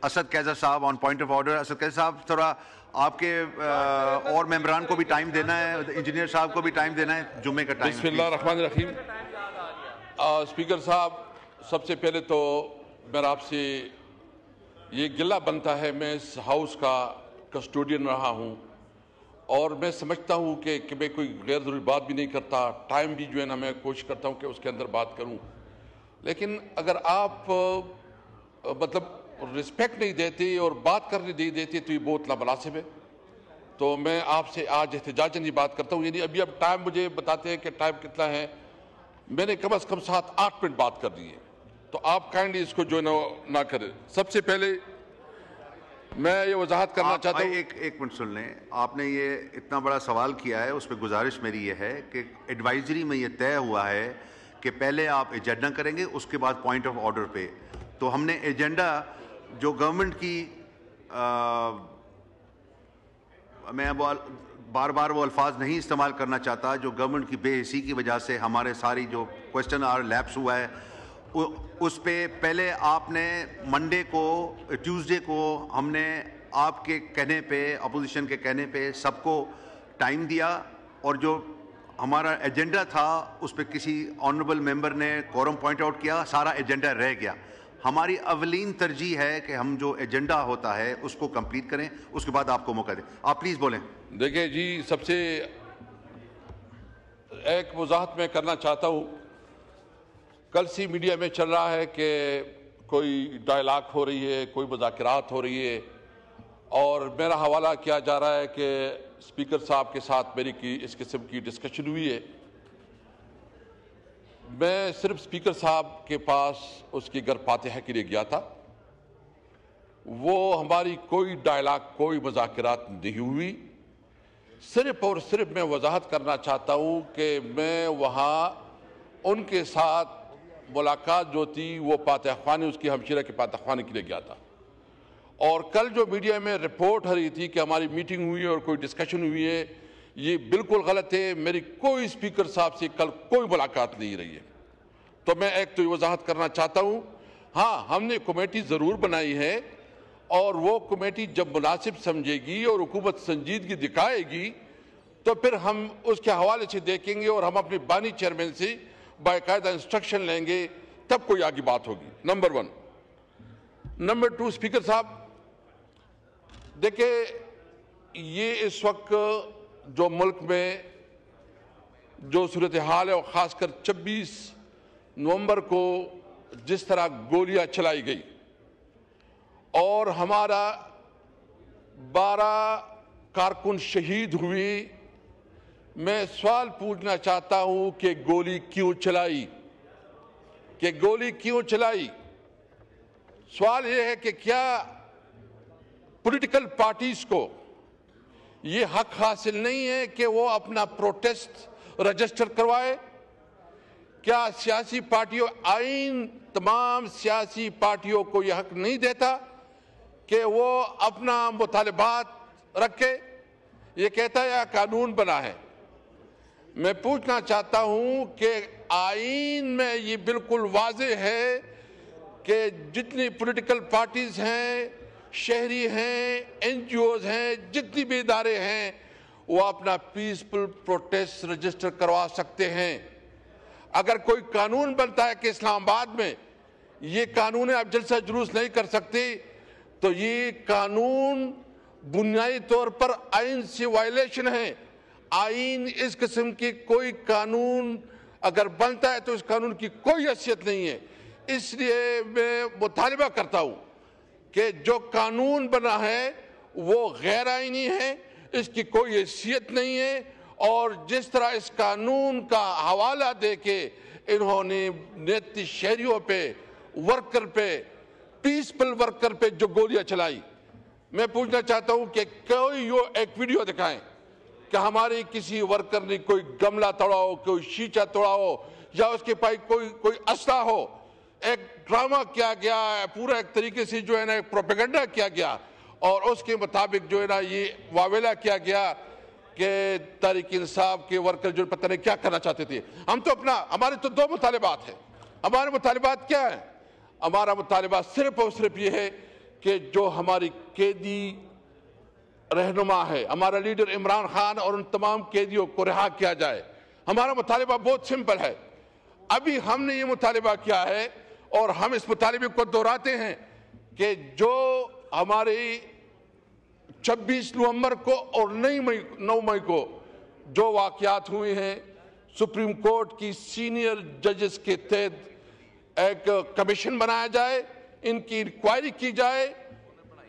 اسد قیصر صاحب on point of order. Asad Qaiser صاحب تھوڑا آپ کے اور ممبران کو بھی ٹائم دینا ہے, انجینئر صاحب کو بھی ٹائم دینا ہے, جمعے کا ٹائم. بسم اللہ الرحمن الرحیم. اسپیکر صاحب, سب سے پہلے تو میرا آپ سے یہ گلہ بنتا ہے, میں اس ہاؤس کا کسٹوڈین رہا ہوں اور میں سمجھتا ہوں کہ میں کوئی غیر ضروری بات بھی نہیں کرتا, ٹائم بھی جو ہے نا میں کوشش کرتا ہوں کہ اس کے اندر بات کروں, لیکن اگر آپ مطلب رسپیکٹ نہیں دیتے اور بات کرنے نہیں دیتے تو یہ بہت نامناسب ہے. تو میں آپ سے آج احتجاجاً یہ بات کرتا ہوں, یعنی ابھی اب ٹائم مجھے بتاتے ہیں کہ ٹائم کتنا ہے, میں نے کم از کم 7-8 منٹ بات کر دی ہے, تو آپ کائنڈلی اس کو جو نہ کریں. سب سے پہلے میں یہ وضاحت کرنا چاہتا ہوں. ایک منٹ سن لیں, آپ نے یہ اتنا بڑا سوال کیا ہے, اس پہ گزارش میری یہ ہے کہ ایڈوائزری میں یہ طے ہوا ہے کہ پہلے آپ ایجنڈا کریں گے, اس کے بعد پوائنٹ آف آرڈر پہ. تو ہم نے ایجنڈا جو گورنمنٹ کی میں بار بار وہ الفاظ نہیں استعمال کرنا چاہتا, جو گورنمنٹ کی بے حسی کی وجہ سے ہمارے ساری جو کوشچن آر لیپس ہوا ہے, اس پہ پہلے آپ نے منڈے کو ٹیوزڈے کو ہم نے آپ کے کہنے پہ, اپوزیشن کے کہنے پہ سب کو ٹائم دیا, اور جو ہمارا ایجنڈا تھا اس پہ کسی آنریبل ممبر نے کورم پوائنٹ آؤٹ کیا, سارا ایجنڈا رہ گیا. ہماری اولین ترجیح ہے کہ ہم جو ایجنڈا ہوتا ہے اس کو کمپلیٹ کریں, اس کے بعد آپ کو موقع دیں. آپ پلیز بولیں. دیکھیں جی, سب سے ایک وضاحت میں کرنا چاہتا ہوں. کل سی میڈیا میں چل رہا ہے کہ کوئی ڈائلاگ ہو رہی ہے, کوئی مذاکرات ہو رہی ہے, اور میرا حوالہ کیا جا رہا ہے کہ اسپیکر صاحب کے ساتھ میری اس قسم کی ڈسکشن ہوئی ہے. میں صرف اسپیکر صاحب کے پاس اس کی گھر فاتحہ کے لیے گیا تھا, وہ ہماری کوئی ڈائلاگ, کوئی مذاکرات نہیں ہوئی. صرف اور صرف میں وضاحت کرنا چاہتا ہوں کہ میں وہاں ان کے ساتھ ملاقات جو تھی وہ فاتح خوانی, اس کی ہمشیرہ کے فاتح خوانی کے لیے گیا تھا. اور کل جو میڈیا میں رپورٹ ہو رہی تھی کہ ہماری میٹنگ ہوئی اور کوئی ڈسکشن ہوئی ہے, یہ بالکل غلط ہے. میری کوئی اسپیکر صاحب سے کل کوئی ملاقات نہیں رہی ہے. تو میں ایک تو یہ وضاحت کرنا چاہتا ہوں. ہاں, ہم نے کمیٹی ضرور بنائی ہے, اور وہ کمیٹی جب مناسب سمجھے گی اور حکومت سنجیدگی دکھائے گی تو پھر ہم اس کے حوالے سے دیکھیں گے, اور ہم اپنے بانی چیئرمین سے باقاعدہ انسٹرکشن لیں گے, تب کوئی آگے بات ہوگی. نمبر 1. نمبر 2, اسپیکر صاحب دیکھیں, یہ اس وقت جو ملک میں جو صورتحال ہے, اور خاص کر 26 نومبر کو جس طرح گولیاں چلائی گئی اور ہمارا 12 کارکن شہید ہوئی, میں سوال پوچھنا چاہتا ہوں کہ گولی کیوں چلائی, کہ گولی کیوں چلائی. سوال یہ ہے کہ کیا پولیٹیکل پارٹیز کو یہ حق حاصل نہیں ہے کہ وہ اپنا پروٹیسٹ رجسٹر کروائے؟ کیا سیاسی پارٹیوں, آئین تمام سیاسی پارٹیوں کو یہ حق نہیں دیتا کہ وہ اپنا مطالبات رکھے؟ یہ کہتا ہے یا قانون بنا ہے. میں پوچھنا چاہتا ہوں کہ آئین میں یہ بالکل واضح ہے کہ جتنی پولیٹیکل پارٹیز ہیں, شہری ہیں, این جی اوز ہیں, جتنی بھی ادارے ہیں, وہ اپنا پیسفل پروٹیسٹ رجسٹر کروا سکتے ہیں. اگر کوئی قانون بنتا ہے کہ اسلام آباد میں یہ قانون ہے آپ جلسہ جلوس نہیں کر سکتے, تو یہ قانون بنیادی طور پر آئین سے وائلیشن ہے. آئین اس قسم کی کوئی قانون اگر بنتا ہے تو اس قانون کی کوئی حیثیت نہیں ہے. اس لیے میں مطالبہ کرتا ہوں کہ جو قانون بنا ہے وہ غیر آئینی ہے, اس کی کوئی حیثیت نہیں ہے. اور جس طرح اس قانون کا حوالہ دے کے انہوں نے نیتی شہریوں پہ, ورکر پہ, پیسفل ورکر پہ جو گولیاں چلائی, میں پوچھنا چاہتا ہوں کہ کوئی ایک ویڈیو دکھائیں کہ ہماری کسی ورکر نے کوئی گملہ توڑا ہو, کوئی شیشہ توڑا ہو, یا اس کے پاس کوئی اسلحہ ہو. ایک ڈرامہ کیا گیا, پورا ایک طریقے سے جو ہے نا ایک پروپیگنڈا کیا گیا, اور اس کے مطابق جو ہے نا یہ واویلا کیا گیا کہ تحریک انصاف کے ورکر جو پتہ نہیں کیا کرنا چاہتے تھے. ہم تو ہمارے تو 2 مطالبات ہیں. ہمارے مطالبات کیا ہیں؟ ہمارا مطالبہ صرف اور صرف یہ ہے کہ جو ہماری قیدی رہنما ہے، ہمارا لیڈر عمران خان اور ان تمام قیدیوں کو رہا کیا جائے۔ ہمارا مطالبہ بہت سمپل ہے۔ ابھی ہم نے یہ مطالبہ کیا ہے اور ہم اس مطالبے کو دہراتے ہیں کہ جو ہمارے 26 نومبر کو اور 9 مئی کو جو واقعات ہوئے ہیں، سپریم کورٹ کی سینئر ججز کے تحت ایک کمیشن بنایا جائے، ان کی انکوائری کی جائے،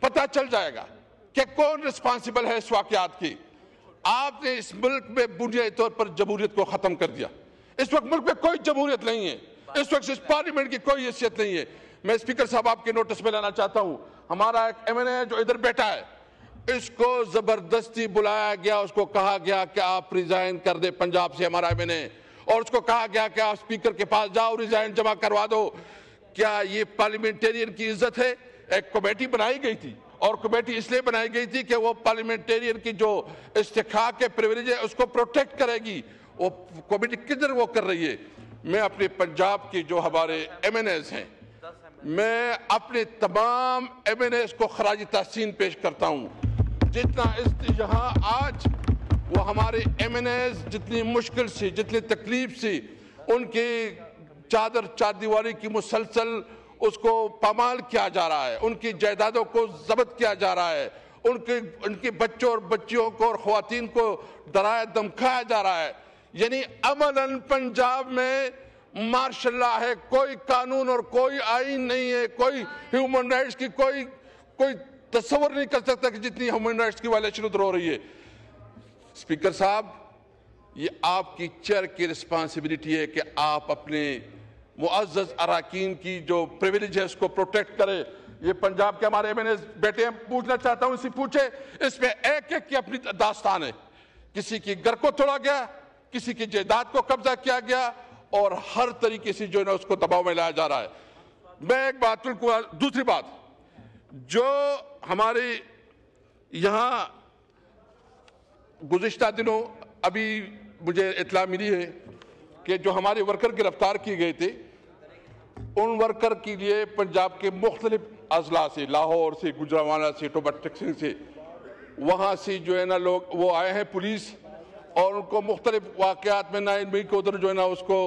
پتہ چل جائے گا کہ کون رسپانسبل ہے اس واقعات کی۔ آپ نے اس ملک میں بنیادی طور پر جمہوریت کو ختم کر دیا۔ اس وقت ملک میں کوئی جمہوریت نہیں ہے، اس وقت اس پارلیمنٹ کی کوئی حیثیت نہیں ہے۔ میں اسپیکر صاحب آپ کے نوٹس میں لانا چاہتا ہوں، ہمارا ایک ایم این اے جو ادھر بیٹھا ہے، اس کو زبردستی بلایا گیا، اس کو کہا گیا کہ آپ ریزائن کر دے پنجاب سے، ہمارا ایم این اے، اور اس کو کہا گیا کہ آپ اسپیکر کے پاس جاؤ ریزائن جمع کروا دو۔ کیا یہ پارلیمنٹیرین کی عزت ہے؟ ایک کمیٹی بنائی گئی تھی، اور کمیٹی اس لیے بنائی گئی تھی کہ وہ پارلیمنٹیرین کی جو استحقاق کے پریویلیج ہے اس کو پروٹیکٹ کرے گی۔ وہ کمیٹی کدھر وہ کر رہی ہے؟ میں اپنے پنجاب کی جو ہمارے ایم این ایز ہیں، میں اپنے تمام ایم این ایز کو خراج تحسین پیش کرتا ہوں۔ جتنا یہاں آج وہ ہمارے ایم این ایز جتنی مشکل سے، جتنی تکلیف سے، ان کی چار دیواری کی مسلسل اس کو پامال کیا جا رہا ہے، ان کی جائیدادوں کو ضبط کیا جا رہا ہے، ان کے بچوں اور بچیوں کو اور خواتین کو ڈرایا دھمکایا جا رہا ہے۔ یعنی امن پنجاب میں مارشل لا ہے، کوئی قانون اور کوئی آئین نہیں ہے، کوئی ہیومن رائٹس کی کوئی تصور نہیں کر سکتا کہ جتنی ہیومن رائٹس کی وائلیشن ادھر ہو رہی ہے۔ اسپیکر صاحب، یہ آپ کی چیئر کی رسپانسبلٹی ہے کہ آپ اپنے معزز اراکین کی جو پریویلیج ہے اس کو پروٹیکٹ کرے۔ یہ پنجاب کے ہمارے ایم این ایز بیٹے ہیں، پوچھنا چاہتا ہوں، اسی پوچھے، اس میں ایک ایک کی اپنی داستان ہے۔ کسی کی گھر کو توڑا گیا، کسی کی جائیداد کو قبضہ کیا گیا، اور ہر طریقے سے جو ہے نا اس کو دباؤ میں لایا جا رہا ہے۔ میں ایک بات دوسری بات، جو ہمارے یہاں گزشتہ دنوں ابھی مجھے اطلاع ملی ہے کہ جو ہمارے ورکر گرفتار کیے گئے تھے، ان ورکر کے لیے پنجاب کے مختلف اضلاع سے، لاہور سے، گجرانوالہ سے، ٹوبہ ٹیکسنگ سے، وہاں سے جو ہے نا لوگ وہ آئے ہیں پولیس، اور ان کو مختلف واقعات میں 9 مئی کو ادھر جو ہے نا اس کو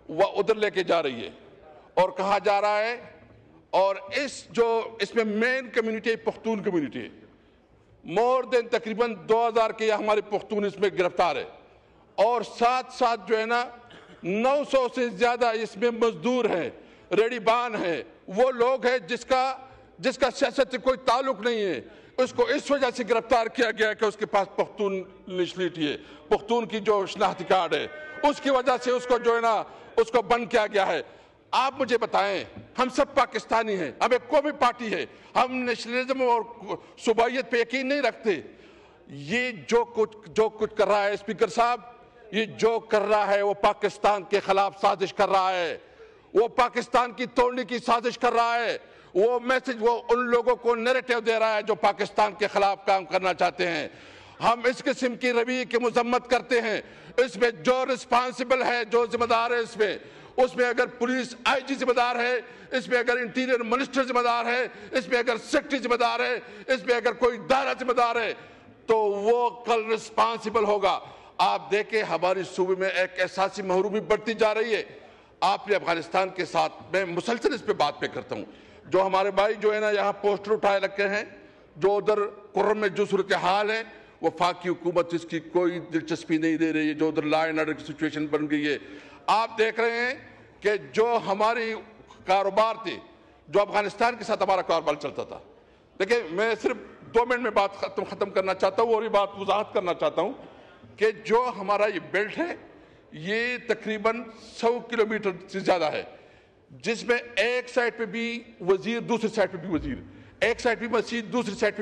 ادھر لے کے جا رہی ہے، اور کہا جا رہا ہے، اور اس میں مین کمیونٹی پختون کمیونٹی ہے، مور دین تقریباً 2000 کے ہمارے پختون اس میں گرفتار ہے، اور ساتھ ساتھ جو ہے نا 900 سے زیادہ اس میں مزدور ہیں، ریڑی بان ہیں، وہ لوگ ہیں جس کا سیاست سے کوئی تعلق نہیں ہے، اس کو اس وجہ سے گرفتار کیا گیا کہ اس کے پاس پختون نیشنلٹی ہے، پختون کی جو شناختی کارڈ ہے، اس کی وجہ سے اس کو جو ہے نا اس کو بند کیا گیا ہے۔ آپ مجھے بتائیں، ہم سب پاکستانی ہیں، ہم ایک قومی پارٹی ہے، ہم نیشنلزم اور صوبائیت پہ یقین نہیں رکھتے۔ یہ جو کچھ کر رہا ہے اسپیکر صاحب، یہ جو کر رہا ہے وہ پاکستان کے خلاف سازش کر رہا ہے، وہ پاکستان کی توڑنے کی سازش کر رہا ہے، وہ میسج وہ ان لوگوں کو نیریٹو دے رہا ہے جو پاکستان کے خلاف کام کرنا چاہتے ہیں۔ ہم اس قسم کی رویے کی مذمت کرتے ہیں۔ اس میں جو رسپانسبل ہے، جو ذمہ دار ہے، اس میں اگر پولیس آئی جی ذمہ دار ہے، اس میں اگر انٹیریئر منسٹر ذمہ دار ہے، اس میں اگر سیکرٹری ذمہ دار ہے، اس میں اگر کوئی دائرہ ذمہ دار ہے، تو وہ کل رسپانسبل ہوگا۔ آپ دیکھیں ہماری صوبے میں ایک احساسی محرومی بڑھتی جا رہی ہے۔ آپ نے افغانستان کے ساتھ، میں مسلسل اس پہ بات کرتا ہوں، جو ہمارے بھائی جو ہے نا یہاں پوسٹر اٹھائے رکھے ہیں، جو ادھر قرم میں جو صورتحال ہے، وفاقی حکومت اس کی کوئی دلچسپی نہیں دے رہی ہے، جو ادھر لا اینڈ آرڈر کی سچویشن بن گئی ہے۔ آپ دیکھ رہے ہیں کہ جو ہماری کاروبار تھے، جو افغانستان کے ساتھ ہمارا کاروبار چلتا تھا، دیکھیں میں صرف 2 منٹ میں بات ختم کرنا چاہتا ہوں، اور یہ بات وضاحت کرنا چاہتا ہوں کہ جو ہمارا یہ بیلٹ ہے، یہ تقریباً 100 کلومیٹر سے زیادہ ہے، جس میں ایک سائڈ پہ بھی وزیر، دوسری سائڈ پہ بھی وزیر، ایک سائڈ پہ مسجد، دوسری سائڈ پہ